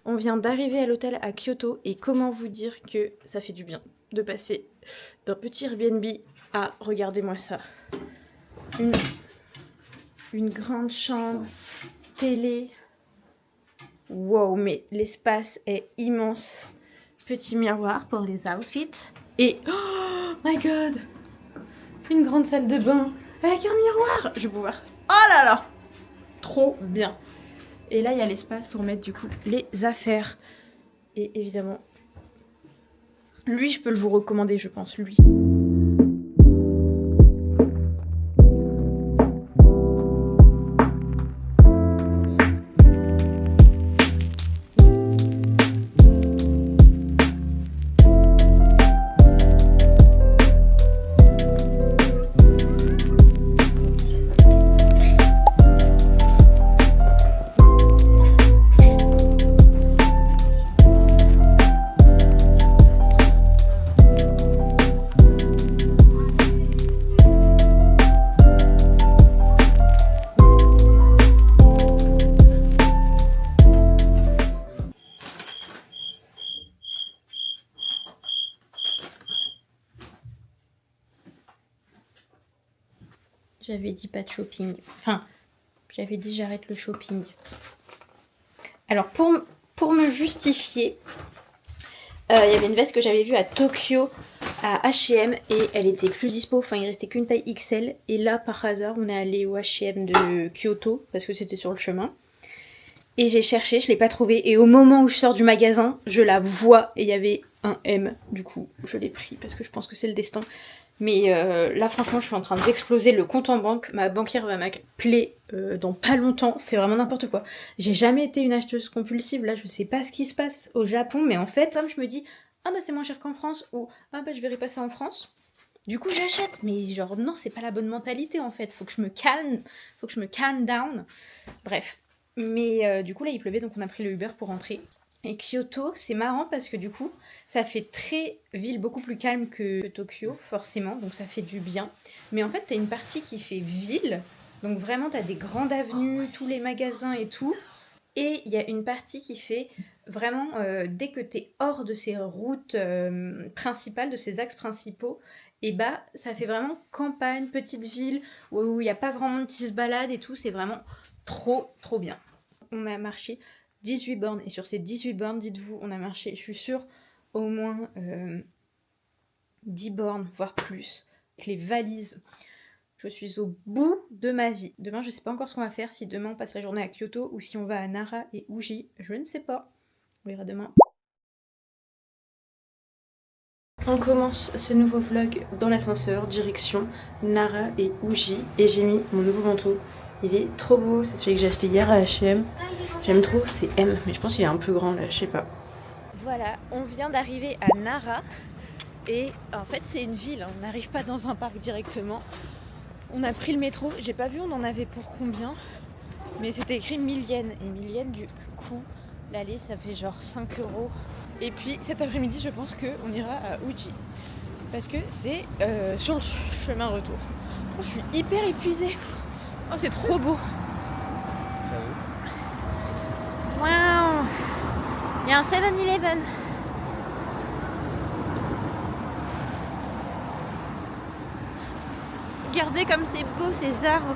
On vient d'arriver à l'hôtel à Kyoto et comment vous dire que ça fait du bien de passer d'un petit Airbnb à, regardez-moi ça, une grande chambre, télé, wow, mais l'espace est immense, petit miroir pour les outfits et, oh my god, une grande salle de bain avec un miroir, je vais pouvoir, oh là là, trop bien. Et là, il y a l'espace pour mettre du coup les affaires. Et évidemment, lui, je peux le vous recommander, je pense, lui. J'avais dit pas de shopping. Enfin, j'avais dit j'arrête le shopping. Alors, pour me justifier, il y avait une veste que j'avais vue à Tokyo, à H&M, et elle était plus dispo. Enfin, il restait qu'une taille XL. Et là, par hasard, on est allé au H&M de Kyoto, parce que c'était sur le chemin. Et j'ai cherché, je l'ai pas trouvée. Et au moment où je sors du magasin, je la vois, et il y avait un M. Du coup, je l'ai pris, parce que je pense que c'est le destin. Mais là franchement je suis en train d'exploser le compte en banque, ma banquière va m'appeler dans pas longtemps, c'est vraiment n'importe quoi. J'ai jamais été une acheteuse compulsive, là je sais pas ce qui se passe au Japon, mais en fait comme je me dis ah bah c'est moins cher qu'en France ou ah bah je vais repasser en France, du coup j'achète, mais genre non c'est pas la bonne mentalité en fait, faut que je me calme down, bref. Mais du coup là il pleuvait donc on a pris le Uber pour rentrer. Et Kyoto, c'est marrant parce que du coup, ça fait très ville beaucoup plus calme que Tokyo, forcément, donc ça fait du bien. Mais en fait, t'as une partie qui fait ville, donc vraiment t'as des grandes avenues, tous les magasins et tout. Et il y a une partie qui fait vraiment, dès que t'es hors de ces routes principales, de ces axes principaux, et bah ça fait vraiment campagne, petite ville, où il n'y a pas grand monde qui se balade et tout, c'est vraiment trop bien. On a marché 18 bornes, et sur ces 18 bornes, dites-vous, on a marché, je suis sûre, au moins 10 bornes, voire plus, avec les valises. Je suis au bout de ma vie. Demain, je sais pas encore ce qu'on va faire, si demain on passe la journée à Kyoto ou si on va à Nara et Uji, je ne sais pas. On verra demain. On commence ce nouveau vlog dans l'ascenseur, direction Nara et Uji, et j'ai mis mon nouveau manteau. Il est trop beau, c'est celui que j'ai acheté hier à H&M. J'aime trop, c'est M, mais je pense qu'il est un peu grand là, je sais pas. Voilà, on vient d'arriver à Nara. Et en fait c'est une ville, on n'arrive pas dans un parc directement. On a pris le métro, j'ai pas vu on en avait pour combien. Mais c'était écrit 1000 yens. Et 1000 yens du coup, l'aller ça fait genre 5 €. Et puis cet après-midi je pense qu'on ira à Uji. Parce que c'est sur le chemin retour. Oh, je suis hyper épuisée. Oh c'est trop beau. Waouh. Il y a un 7-Eleven. Regardez comme c'est beau ces arbres.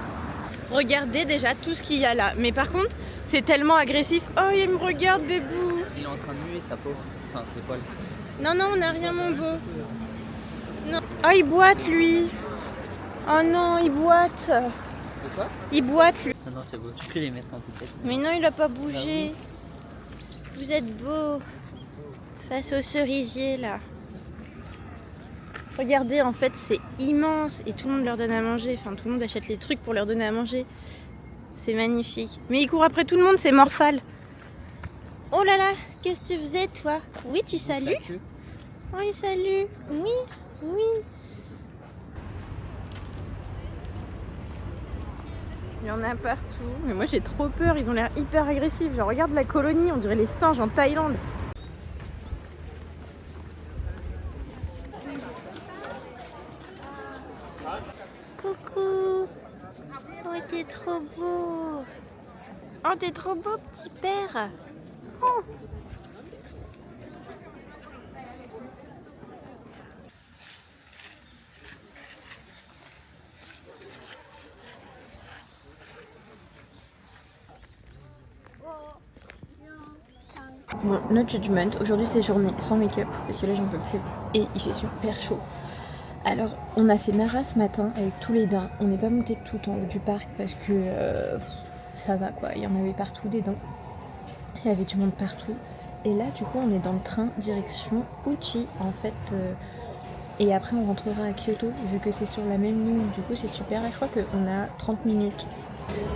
Regardez déjà tout ce qu'il y a là. Mais par contre, c'est tellement agressif. Oh, il me regarde, bébou. Il est en train de muer sa peau. Enfin, ses poils. Non, non, on n'a rien, mon beau. Non. Oh, il boite, lui. Oh non, il boite. De quoi? Il boite, lui. Ah non, c'est beau. Tu peux les mettre en tête. Mais non, il a pas bougé. Vous êtes beau. Face au cerisier, là. Regardez, en fait, c'est immense. Et tout le monde leur donne à manger. Enfin, tout le monde achète les trucs pour leur donner à manger. C'est magnifique. Mais il court après tout le monde, c'est Morphal. Oh là là, qu'est-ce que tu faisais, toi? Oui, tu salues? Oui, salut. Oui, oui. Il y en a partout. Mais moi, j'ai trop peur. Ils ont l'air hyper agressifs. Genre, regarde la colonie. On dirait les singes en Thaïlande. coucou. Oh, t'es trop beau. Oh, t'es trop beau, petit père. Oh. Bon, no judgment, aujourd'hui c'est journée sans make-up parce que là j'en peux plus et il fait super chaud. Alors on a fait Nara ce matin avec tous les daims, on n'est pas monté tout en haut du parc parce que ça va quoi, il y en avait partout des daims, il y avait du monde partout. Et là du coup on est dans le train direction Uchi en fait et après on rentrera à Kyoto vu que c'est sur la même ligne, du coup c'est super. Là je crois qu'on a 30 minutes.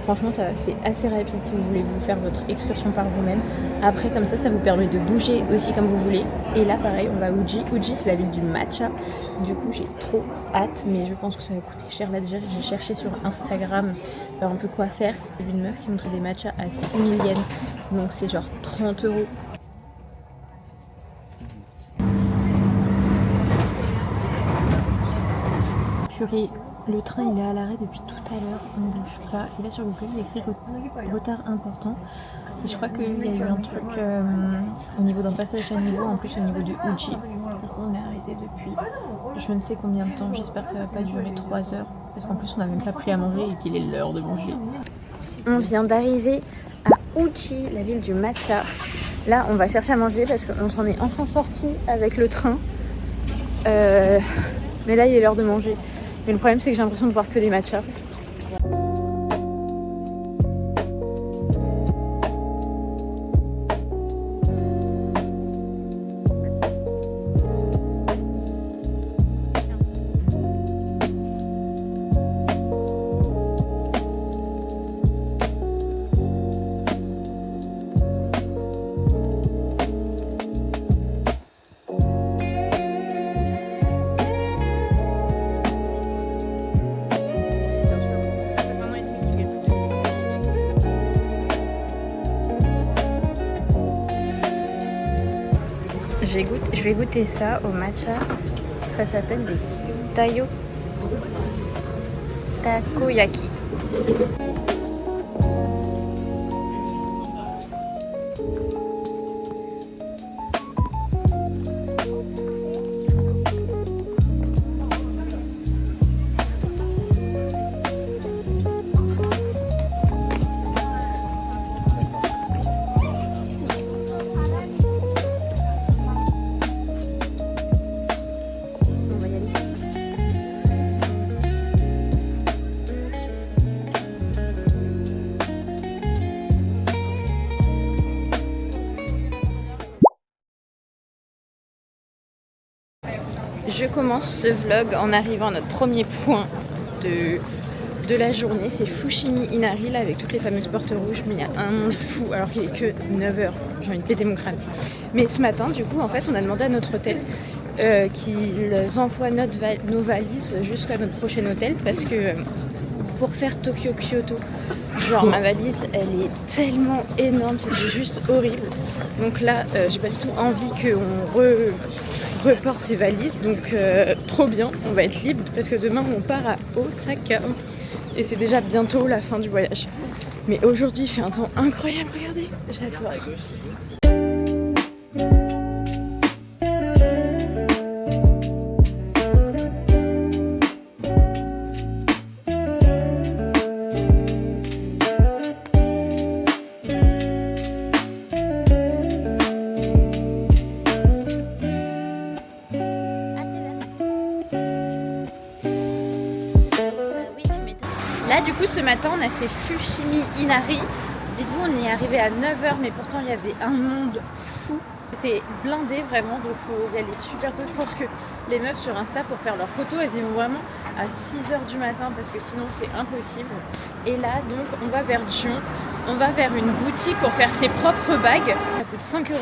Franchement ça c'est assez rapide si vous voulez vous faire votre excursion par vous-même. Après comme ça vous permet de bouger aussi comme vous voulez. Et là pareil on va à Uji. Uji c'est la ville du matcha. Du coup j'ai trop hâte mais je pense que ça va coûter cher. Là déjà j'ai cherché sur Instagram un peu quoi faire. J'ai vu une meuf qui montrait des matchas à 6 000 yens. Donc c'est genre 30 €. Purée. Le train il est à l'arrêt depuis tout à l'heure, on ne bouge pas. Et là sur Google il est écrit retard important. Et je crois qu'il y a eu un truc au niveau d'un passage à niveau, en plus au niveau de Uji. On est arrêté depuis je ne sais combien de temps, j'espère que ça va pas durer 3 heures. Parce qu'en plus on n'a même pas pris à manger et qu'il est l'heure de manger. On vient d'arriver à Uji, la ville du matcha. Là on va chercher à manger parce qu'on s'en est enfin sorti avec le train. Mais là il est l'heure de manger. Mais le problème c'est que j'ai l'impression de voir que des matchas. Je vais goûter ça au matcha. Ça s'appelle des takoyaki. Je commence ce vlog en arrivant à notre premier point de la journée. C'est Fushimi Inari là avec toutes les fameuses portes rouges. Mais il y a un monde fou alors qu'il est que 9 h. J'ai envie de péter mon crâne. Mais ce matin du coup en fait on a demandé à notre hôtel qu'ils envoient nos valises jusqu'à notre prochain hôtel. Parce que pour faire Tokyo-Kyoto, genre ma valise elle est tellement énorme, c'était juste horrible. Donc là j'ai pas du tout envie qu'on reporte ses valises, donc trop bien, on va être libre parce que demain on part à Osaka et c'est déjà bientôt la fin du voyage. Mais aujourd'hui il fait un temps incroyable, regardez, j'adore. Là du coup ce matin on a fait Fushimi Inari. Dites-vous on y est arrivé à 9 h mais pourtant il y avait un monde fou. C'était blindé vraiment, donc il faut y aller super tôt. Je pense que les meufs sur Insta pour faire leurs photos elles y vont vraiment à 6 h du matin parce que sinon c'est impossible. Et là donc on va vers Gion, on va vers une boutique pour faire ses propres bagues. Ça coûte 5 €,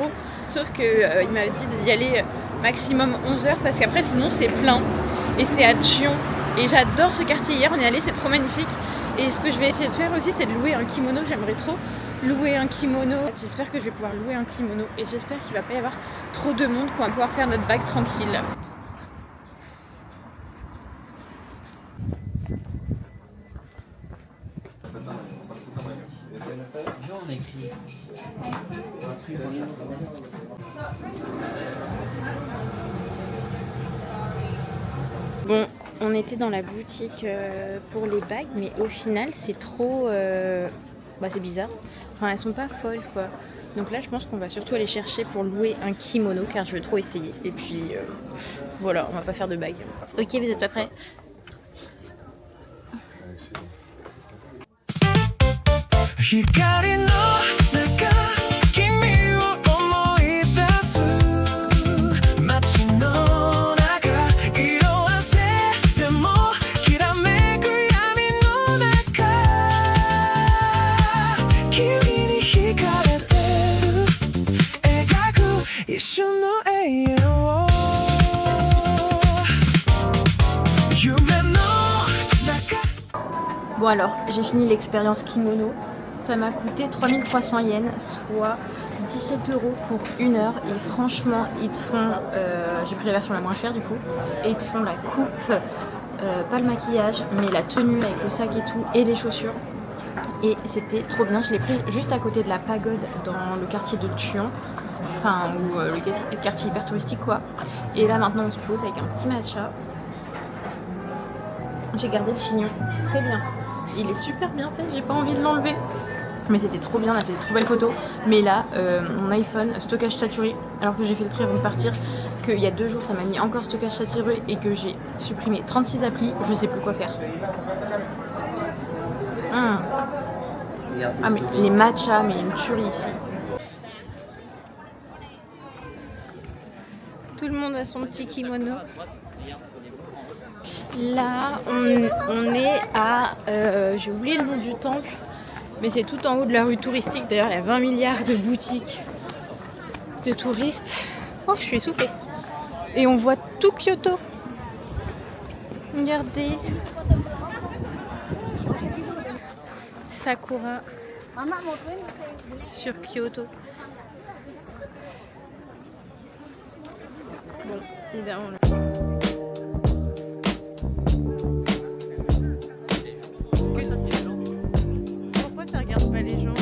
sauf que il m'avait dit d'y aller maximum 11 h parce qu'après sinon c'est plein. Et c'est à Gion. Et j'adore ce quartier, hier on est allé, c'est trop magnifique. Et ce que je vais essayer de faire aussi c'est de louer un kimono, j'aimerais trop louer un kimono. J'espère que je vais pouvoir louer un kimono et j'espère qu'il va pas y avoir trop de monde, qu'on va pouvoir faire notre bague tranquille. on a écrit gratuit pour chaque fois. Bon, on était dans la boutique pour les bagues, mais au final, c'est trop... Bah, c'est bizarre. Enfin, elles sont pas folles, quoi. Donc là, je pense qu'on va surtout aller chercher pour louer un kimono, car je veux trop essayer. Et puis, voilà, on va pas faire de bagues. Ok, vous êtes pas prêts? Bon alors, j'ai fini l'expérience kimono. Ça m'a coûté 3300 yens, soit 17 € pour 1 heure. Et franchement, ils te font... j'ai pris la version la moins chère du coup. Et ils te font la coupe, pas le maquillage, mais la tenue avec le sac et tout, et les chaussures. Et c'était trop bien. Je l'ai pris juste à côté de la pagode dans le quartier de Thuan. Enfin, ou le quartier hyper touristique quoi. Et là maintenant on se pose avec un petit matcha. J'ai gardé le chignon, très bien. Il est super bien fait, j'ai pas envie de l'enlever. Mais c'était trop bien, on a fait de trop belles photos. Mais là, mon iPhone, stockage saturé, alors que j'ai fait le tri avant de partir, qu'il y a 2 jours ça m'a mis encore stockage saturé et que j'ai supprimé 36 applis, je sais plus quoi faire. Ah mais les matchas, mais une tuerie ici. Tout le monde a son petit kimono. Là, on est à... j'ai oublié le nom du temple, mais c'est tout en haut de la rue touristique. D'ailleurs, il y a 20 milliards de boutiques de touristes. Oh, je suis essoufflée. Et on voit tout Kyoto. Regardez. Sakura sur Kyoto. Bon, évidemment. Pourquoi ça regarde pas les gens?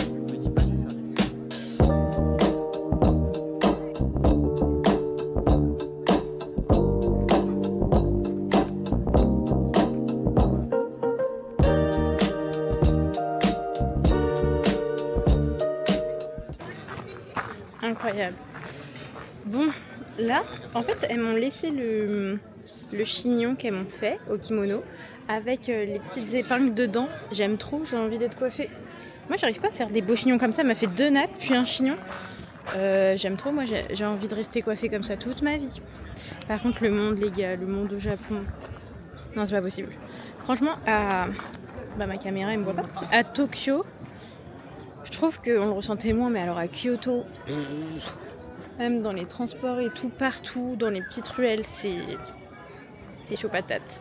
Incroyable. Bon, là, en fait, elles m'ont laissé le chignon qu'elles m'ont fait au kimono avec les petites épingles dedans. J'aime trop, j'ai envie d'être coiffée. Moi, j'arrive pas à faire des beaux chignons comme ça. Elle m'a fait 2 nattes puis un chignon. J'aime trop, moi j'ai envie de rester coiffée comme ça toute ma vie. Par contre, le monde, les gars, le monde au Japon, non, c'est pas possible. Franchement, à... bah, ma caméra, elle me voit pas. À Tokyo, je trouve qu'on le ressentait moins, mais alors à Kyoto, même dans les transports et tout, partout, dans les petites ruelles, c'est chaud patate.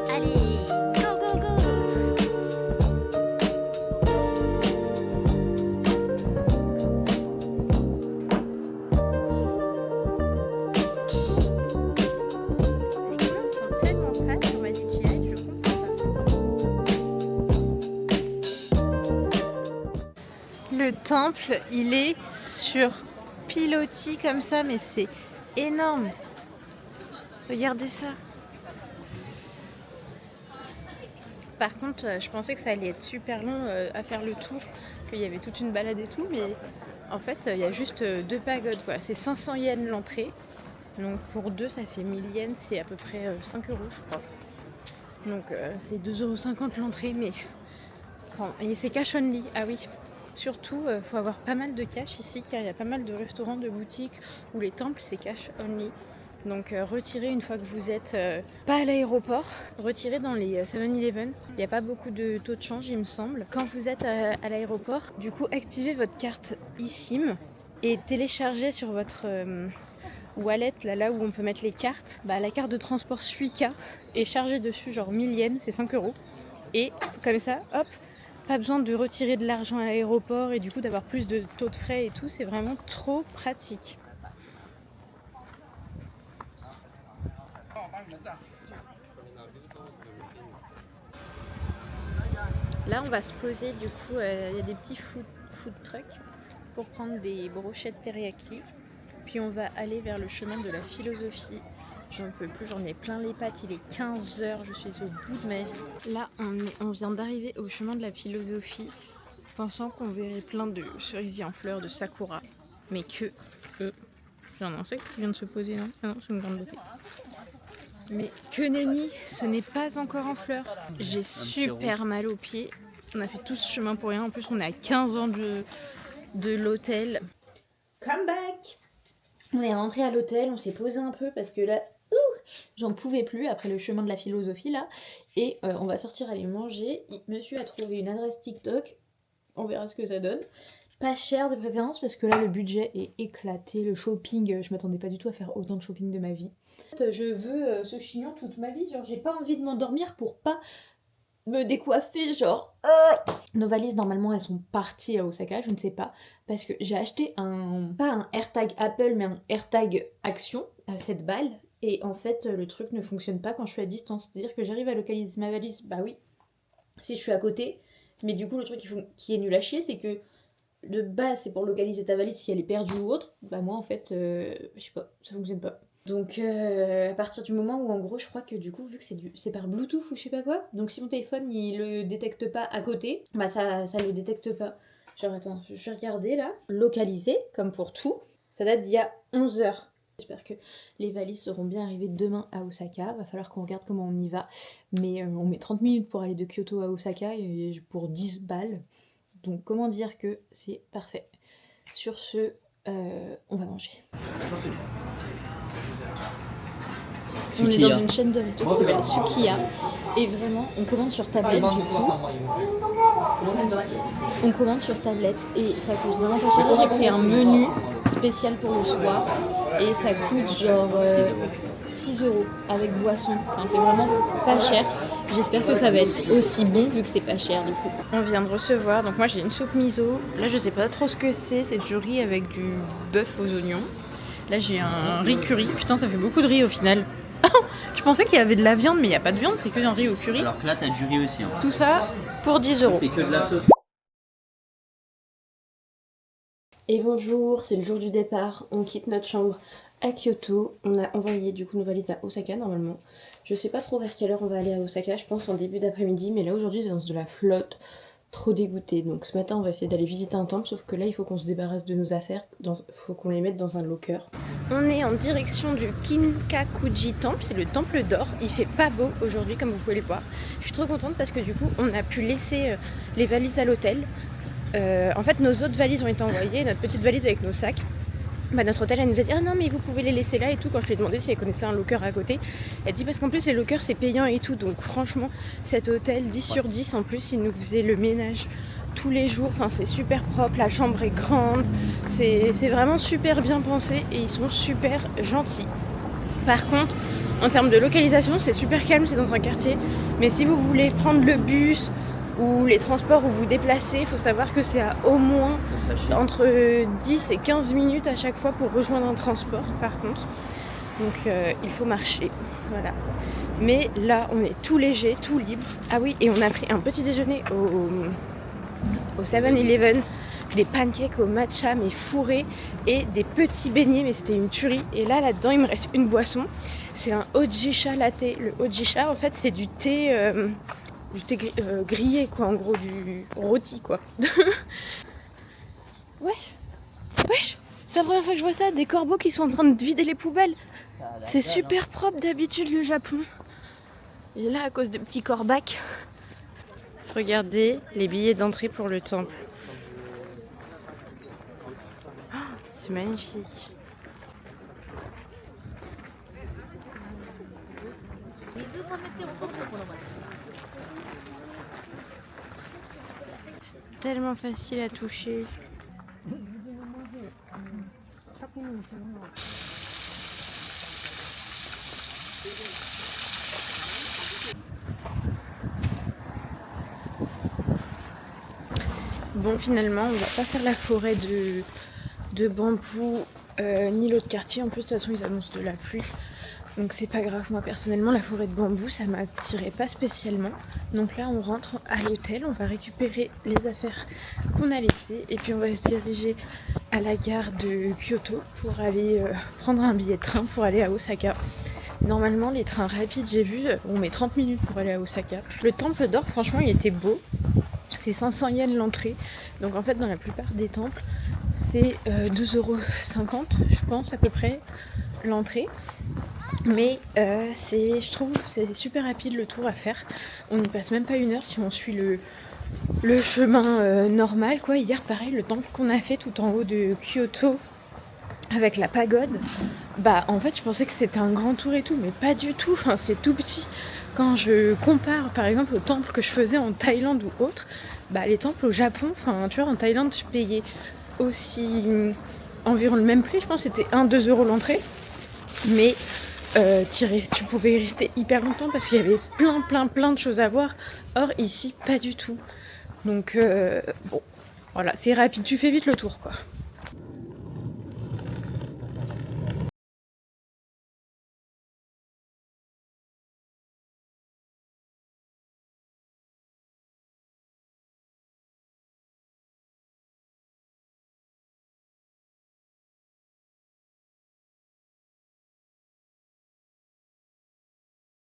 Allez, go go go! Les commandes sont tellement plates sur ma DJI, je comprends pas. Le temple, il est sur pilotis comme ça, mais c'est énorme. Regardez ça. Par contre, je pensais que ça allait être super long à faire le tour, qu'il y avait toute une balade et tout, mais en fait, il y a juste 2 pagodes, quoi. C'est 500 yens l'entrée, donc pour 2, ça fait 1000 yens, c'est à peu près 5 €, je crois. Donc c'est 2,50 € l'entrée, mais et c'est cash only. Ah oui. Surtout, faut avoir pas mal de cash ici, car il y a pas mal de restaurants, de boutiques où les temples c'est cash only. Donc retirez une fois que vous êtes pas à l'aéroport, retirez dans les 7-Eleven. Il n'y a pas beaucoup de taux de change il me semble. Quand vous êtes à l'aéroport, du coup activez votre carte eSIM et téléchargez sur votre wallet, là où on peut mettre les cartes, la carte de transport Suica et chargez dessus genre 1000 yens, c'est 5 €. Et comme ça, hop, pas besoin de retirer de l'argent à l'aéroport et du coup d'avoir plus de taux de frais et tout, c'est vraiment trop pratique. Là, on va se poser, du coup, il y a des petits food trucks pour prendre des brochettes teriyaki. Puis on va aller vers le chemin de la philosophie. J'en peux plus, j'en ai plein les pattes, il est 15h, je suis au bout de ma vie. Là, on vient d'arriver au chemin de la philosophie, pensant qu'on verrait plein de cerisiers en fleurs, de sakura. Mais que... J'ai un insecte qui vient de se poser, non? Ah non, c'est une grande beauté. Mais que nenni, ce n'est pas encore en fleurs. J'ai super mal aux pieds. On a fait tout ce chemin pour rien. En plus, on est à 15 ans de l'hôtel. Come back! On est rentré à l'hôtel, on s'est posé un peu parce que là, j'en pouvais plus après le chemin de la philosophie là. Et on va sortir aller manger. Monsieur a trouvé une adresse TikTok. On verra ce que ça donne. Pas cher de préférence parce que là le budget est éclaté. Le shopping, je m'attendais pas du tout à faire autant de shopping de ma vie. Je veux ce chignon toute ma vie. Genre j'ai pas envie de m'endormir pour pas me décoiffer. Genre nos valises normalement elles sont parties à Osaka, je ne sais pas. Parce que j'ai acheté pas un AirTag Apple mais un AirTag Action à 7 balles. Et en fait le truc ne fonctionne pas quand je suis à distance. C'est à dire que j'arrive à localiser ma valise, bah oui, si je suis à côté. Mais du coup le truc qui est nul à chier c'est que de base c'est pour localiser ta valise si elle est perdue ou autre, bah moi en fait je sais pas, ça fonctionne pas. Donc à partir du moment où en gros je crois que du coup vu que c'est par Bluetooth ou je sais pas quoi, donc si mon téléphone il le détecte pas à côté, bah ça le détecte pas. Genre attends, je vais regarder là, localiser comme pour tout, ça date d'il y a 11 heures. J'espère que les valises seront bien arrivées demain à Osaka, va falloir qu'on regarde comment on y va, mais on met 30 minutes pour aller de Kyoto à Osaka et pour 10 balles. Donc comment dire que c'est parfait. Sur ce, on va manger. On est dans une chaîne de resto qui s'appelle Sukiya. Et vraiment, on commande sur tablette du coup. On commande sur tablette et ça coûte vraiment pas cher. J'ai pris un menu spécial pour le soir et ça coûte genre 6 € avec boisson. Enfin, c'est vraiment pas cher. J'espère que ça va être aussi bon vu que c'est pas cher du coup. On vient de recevoir, donc moi j'ai une soupe miso. Là je sais pas trop ce que c'est du riz avec du bœuf aux oignons. Là j'ai un riz curry. Putain ça fait beaucoup de riz au final. Je pensais qu'il y avait de la viande mais il n'y a pas de viande, c'est que un riz au curry. Alors que là t'as du riz aussi. Hein. Tout ça pour 10 €. C'est que de la sauce. Et bonjour, c'est le jour du départ. On quitte notre chambre à Kyoto. On a envoyé du coup nos valises à Osaka normalement. Je sais pas trop vers quelle heure on va aller à Osaka, je pense en début d'après-midi, mais là aujourd'hui c'est dans de la flotte, trop dégoûtée. Donc ce matin on va essayer d'aller visiter un temple, sauf que là il faut qu'on se débarrasse de nos affaires, faut qu'on les mette dans un locker. On est en direction du Kinkakuji temple, c'est le temple d'or. Il fait pas beau aujourd'hui comme vous pouvez le voir. Je suis trop contente parce que du coup on a pu laisser les valises à l'hôtel. En fait nos autres valises ont été envoyées, notre petite valise avec nos sacs. Bah, notre hôtel elle nous a dit ah non mais vous pouvez les laisser là et tout. Quand je lui ai demandé si elle connaissait un locker à côté, elle dit parce qu'en plus les lockers c'est payant et tout, donc franchement cet hôtel 10 sur 10, en plus il nous faisait le ménage tous les jours, enfin c'est super propre, la chambre est grande, c'est vraiment super bien pensé et ils sont super gentils. Par contre en termes de localisation c'est super calme, c'est dans un quartier, mais si vous voulez prendre le bus ou les transports où vous déplacez, il faut savoir que c'est à au moins entre 10 et 15 minutes à chaque fois pour rejoindre un transport par contre. Donc il faut marcher, voilà. Mais là on est tout léger, tout libre. Ah oui, et on a pris un petit déjeuner au 7-Eleven, des pancakes au matcha mais fourrés et des petits beignets, mais c'était une tuerie. Et là-dedans il me reste une boisson, c'est un Ojisha latte. Le Ojisha en fait c'est du thé... du thé grillé quoi, en gros du rôti quoi. Wesh, c'est la première fois que je vois ça, des corbeaux qui sont en train de vider les poubelles. C'est super propre d'habitude le Japon. Et là à cause de petits corbacs. Regardez les billets d'entrée pour le temple. Oh, c'est magnifique. Tellement facile à toucher. Bon finalement on va pas faire la forêt de bambou ni l'autre quartier. En plus de toute façon ils annoncent de la pluie. Donc c'est pas grave, moi personnellement la forêt de bambou ça m'attirait pas spécialement. Donc là on rentre à l'hôtel, on va récupérer les affaires qu'on a laissées et puis on va se diriger à la gare de Kyoto pour aller prendre un billet de train pour aller à Osaka. Normalement les trains rapides j'ai vu, on met 30 minutes pour aller à Osaka. Le temple d'or franchement il était beau, c'est 500 yens l'entrée. Donc en fait dans la plupart des temples c'est 2,50€ je pense à peu près l'entrée. Mais je trouve c'est super rapide le tour à faire. On n'y passe même pas 1 heure si on suit le chemin normal quoi. Hier pareil, le temple qu'on a fait tout en haut de Kyoto avec la pagode, bah en fait je pensais que c'était un grand tour et tout, mais pas du tout, enfin, c'est tout petit. Quand je compare par exemple aux temples que je faisais en Thaïlande ou autre, bah les temples au Japon, enfin tu vois en Thaïlande je payais aussi environ le même prix, je pense que c'était 1-2€ l'entrée, mais tu pouvais y rester hyper longtemps parce qu'il y avait plein de choses à voir. Or ici pas du tout. Donc bon, voilà, c'est rapide, tu fais vite le tour quoi.